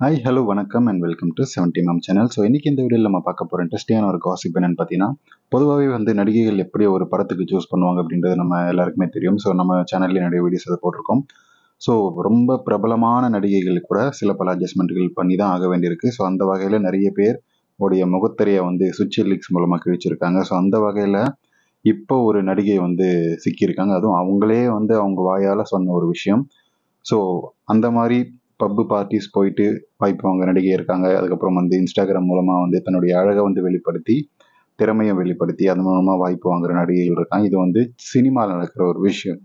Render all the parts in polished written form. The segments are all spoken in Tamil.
ஹாய் ஹலோ வணக்கம் and welcome to 70 ma'am channel. So இன்னைக்கு இந்த வீடியோவில் நம்ம பார்க்க போகிற இன்ட்ரெஸ்டிங்கான ஒரு காசிப் என்னன்னு பார்த்தீங்கன்னா, பொதுவாகவே நடிகைகள் எப்படி ஒரு படத்துக்கு சூஸ் பண்ணுவாங்க அப்படின்றது நம்ம எல்லாருக்குமே தெரியும். ஸோ நம்ம சேனல்லேயே நிறைய வீடியோஸ் அதை போட்டிருக்கோம். ஸோ ரொம்ப பிரபலமான நடிகைகள் கூட சில பல அட்ஜஸ்ட்மெண்ட்டுகள் பண்ணி தான் ஆக வேண்டியிருக்கு. ஸோ அந்த வகையில் நிறைய பேர் உடைய முகத்திரையை சுவிட்ச் லீக்ஸ் மூலமாக கிழிச்சிருக்காங்க. ஸோ அந்த வகையில் இப்போ ஒரு நடிகை சிக்கியிருக்காங்க. அதுவும் அவங்களே அவங்க வாயால் சொன்ன ஒரு விஷயம். ஸோ அந்த மாதிரி பப்பு பார்ட்டிஸ் போயிட்டு வாய்ப்பு வாங்க நடிகை இருக்காங்க. அதுக்கப்புறம் இன்ஸ்டாகிராம் மூலமாக தன்னுடைய அழகை வெளிப்படுத்தி, திறமையை வெளிப்படுத்தி, அது மூலமாக வாய்ப்பு வாங்குற நடிகைகள் இருக்காங்க. இது சினிமாவில் நடக்கிற ஒரு விஷயம்.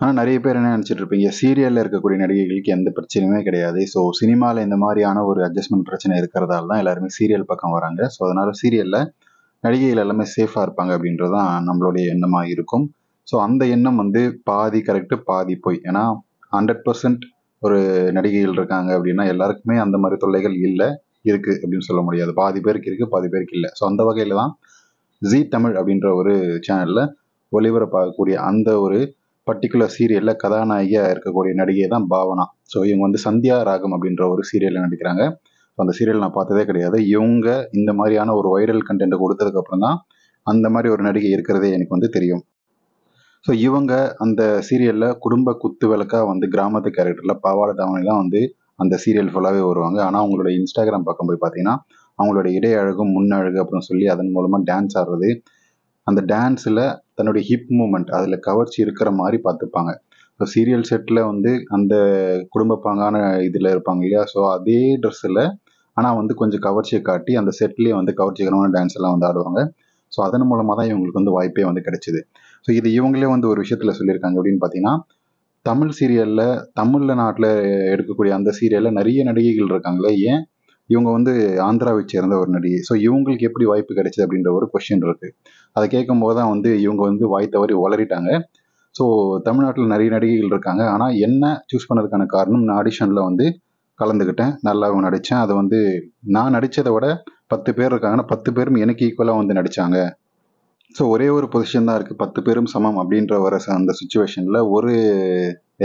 ஆனால் நிறைய பேர் என்ன நினச்சிட்டு இருப்பீங்க, சீரியலில் இருக்கக்கூடிய நடிகைகளுக்கு எந்த பிரச்சனையுமே கிடையாது. ஸோ சினிமாவில் இந்த மாதிரியான ஒரு அட்ஜஸ்ட்மெண்ட் பிரச்சனை இருக்கிறதால தான் எல்லாருமே சீரியல் பக்கம் வராங்க. ஸோ அதனால் சீரியலில் நடிகைகள் எல்லாமே சேஃபாக இருப்பாங்க அப்படின்றது தான் நம்மளுடைய எண்ணமாக இருக்கும். ஸோ அந்த எண்ணம் பாதி கரெக்டு பாதி போய். ஏன்னா 100% ஒரு நடிகைகள் இருக்காங்க அப்படின்னா எல்லாருக்குமே அந்த மாதிரி தொல்லைகள் இல்லை, இருக்குது அப்படின்னு சொல்ல முடியாது. பாதி பேருக்கு இருக்குது, பாதி பேருக்கு இல்லை. ஸோ அந்த வகையில் தான் ஜீ தமிழ் அப்படின்ற ஒரு சேனலில் ஒளிபரப்பாகக்கூடிய அந்த ஒரு பர்டிகுலர் சீரியலில் கதாநாயகியாக இருக்கக்கூடிய நடிகை தான் பாவனா. ஸோ இவங்க சந்தியா ராகம் அப்படின்ற ஒரு சீரியலில் நடிக்கிறாங்க. அந்த சீரியல் நான் பார்த்ததே கிடையாது. இவங்க இந்த மாதிரியான ஒரு வைரல் கண்டென்ட் கொடுத்ததுக்கப்புறம் தான் அந்த மாதிரி ஒரு நடிகை இருக்கிறதே எனக்கு தெரியும். ஸோ இவங்க அந்த சீரியலில் குடும்ப குத்து விளக்காக கிராமத்து கேரக்டரில் பாவாடை தாவணி தான் அந்த சீரியல் ஃபுல்லாகவே வருவாங்க. ஆனால் அவங்களோட இன்ஸ்டாகிராம் பக்கம் போய் பார்த்தீங்கன்னா அவங்களோட இடை அழகும் முன் அழகு அப்படின்னு சொல்லி அதன் மூலமாக டான்ஸ் ஆடுறது, அந்த டான்ஸில் தன்னுடைய ஹிப் மூமெண்ட் அதில் கவர்ச்சி இருக்கிற மாதிரி பார்த்துப்பாங்க. ஸோ சீரியல் செட்டில் அந்த குடும்ப பாங்கான இதில் இருப்பாங்க இல்லையா, ஸோ அதே ட்ரெஸ்ஸில் ஆனால் கொஞ்சம் கவர்ச்சியை காட்டி அந்த செட்லேயே கவர்ச்சிகரமான டான்ஸ் எல்லாம் ஆடுவாங்க. ஸோ அதன் மூலமாக தான் இவங்களுக்கு வாய்ப்பே கிடைச்சிது. ஸோ இது இவங்களே ஒரு விஷயத்தில் சொல்லியிருக்காங்க. அப்படின்னு பார்த்தீங்கன்னா, தமிழ் சீரியலில் தமிழில் நாட்டில் எடுக்கக்கூடிய அந்த சீரியலில் நிறைய நடிகைகள் இருக்காங்களே, ஏன் இவங்க ஆந்திராவை சேர்ந்த ஒரு நடிகை. ஸோ இவங்களுக்கு எப்படி வாய்ப்பு கிடைச்சிது அப்படின்ற ஒரு கொஸ்டின் இருக்குது. அதை கேட்கும்போது தான் இவங்க வாய் தவறி உளறிட்டாங்க. ஸோ தமிழ்நாட்டில் நிறைய நடிகைகள் இருக்காங்க. ஆனால் என்ன சூஸ் பண்ணதுக்கான காரணம், நான் ஆடிஷனில் கலந்துக்கிட்டேன், நல்லாவும் நடித்தேன். அதை நான் நடித்ததை விட 10 பேர் இருக்காங்கன்னா 10 பேரும் எனக்கு ஈக்குவலாக நடித்தாங்க. ஸோ ஒரே ஒரு பொசிஷன் தான் இருக்குது, 10 பேரும் சமம் அப்படின்ற வர அந்த சுச்சுவேஷனில்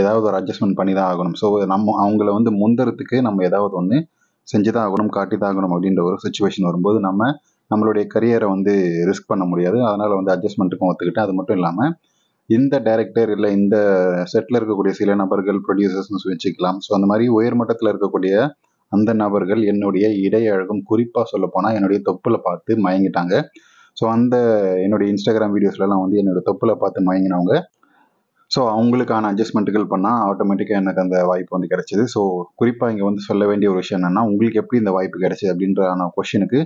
ஏதாவது ஒரு அட்ஜஸ்ட்மெண்ட் பண்ணி தான் ஆகணும். ஸோ நம்ம அவங்கள முந்தறதுக்கு நம்ம ஏதாவது ஒன்று செஞ்சு தான் ஆகணும், காட்டி தான் ஆகணும் அப்படின்ற ஒரு சுச்சுவேஷன் வரும்போது நம்மளுடைய கரியரை ரிஸ்க் பண்ண முடியாது. அதனால் அட்ஜஸ்ட்மெண்ட்டுக்கும் ஒத்துக்கிட்டேன். அது மட்டும் இல்லாமல் இந்த டைரக்டர் இல்லை இந்த செட்டில் இருக்கக்கூடிய சில நபர்கள் ப்ரொடியூசர்ஸ்னு வச்சுக்கலாம். ஸோ அந்த மாதிரி உயர்மட்டத்தில் இருக்கக்கூடிய அந்த நபர்கள் என்னுடைய இடை அழகும், குறிப்பாக சொல்லப்போனால் என்னுடைய தொப்புல பார்த்து மயங்கிட்டாங்க. ஸோ என்னுடைய இன்ஸ்டாகிராம் வீடியோஸ்லாம் என்னோட தொப்புல பார்த்து மயங்கினவங்க. ஸோ அவங்களுக்கான அட்ஜஸ்ட்மெண்ட்டுகள் பண்ணால் ஆட்டோமேட்டிக்காக எனக்கு அந்த வாய்ப்பு கிடைச்சிது. ஸோ குறிப்பாக இங்கே சொல்ல வேண்டிய ஒரு விஷயம் என்னென்னா, உங்களுக்கு எப்படி இந்த வாய்ப்பு கிடைச்சிது அப்படின்ற கொஷனுக்கு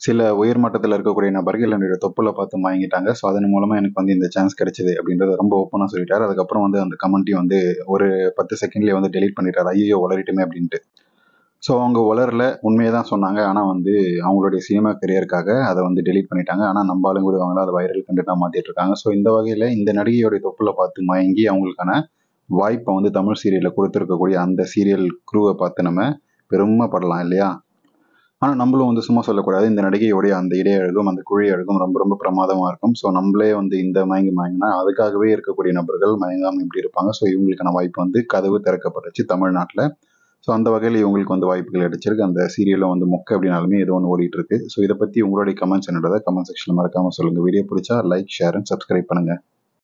சில உயர்மட்டத்தில் இருக்கக்கூடிய நபர்கள் என்னுடைய தொப்புல பார்த்து மயங்கிட்டாங்க. ஸோ அதன் மூலமாக எனக்கு இந்த சான்ஸ் கிடைச்சிது அப்படின்றத ரொம்ப ஓப்பனாக சொல்லிட்டார். அதுக்கப்புறம் அந்த கமெண்ட்டையும் ஒரு 10 செகண்ட்லேயே டெலீட் பண்ணிட்டார். ஐயோ வளரிட்டுமே அப்படின்ட்டு. ஸோ அவங்க வளரல, உண்மையை தான் சொன்னாங்க. ஆனால் அவங்களுடைய சினிமா கரியருக்காக அதை டெலீட் பண்ணிட்டாங்க. ஆனால் நம்ம ஆளுங்க அவங்கள அதை வைரல் கண்டென்ட்டாக மாற்றிட்டு இருக்காங்க. ஸோ இந்த வகையில் இந்த நடிகையோடைய தொப்புல பார்த்து மயங்கி அவங்களுக்கான வாய்ப்பை தமிழ் சீரியலில் கொடுத்துருக்கக்கூடிய அந்த சீரியல் க்ரூவை பார்த்து நம்ம பெருமைப்படலாம் இல்லையா? ஆனால் நம்மளும் சும்மா சொல்லக்கூடாது. இந்த நடிகையோடைய அந்த இடை அழகும் அந்த குழி அழகும் ரொம்ப ரொம்ப பிரமாதமாக இருக்கும். ஸோ நம்மளே இந்த மயங்கினா அதுக்காகவே இருக்கக்கூடிய நபர்கள் மயங்காமல் இப்படி இருப்பாங்க. ஸோ இவங்களுக்கான வாய்ப்பு கதவு திறக்கப்பட்டுச்சு தமிழ்நாட்டில். ஸோ அந்த வகையில் இவங்களுக்கு வாய்ப்புகள் கிடைச்சிருக்கு. அந்த சீரியலும் மொக்க அப்படின்னாலுமே ஏதோ ஒன்று ஓடிட்டு இருக்கு. ஸோ இதை பற்றி உங்களுடைய கமெண்ட்ஸ் என்னோட கமெண்ட் செக்ஷனில் மறக்காமல் சொல்லுங்கள். வீடியோ பிடிச்சா லைக், ஷேர் அண்ட் சப்ஸ்கிரைப் பண்ணுங்கள்.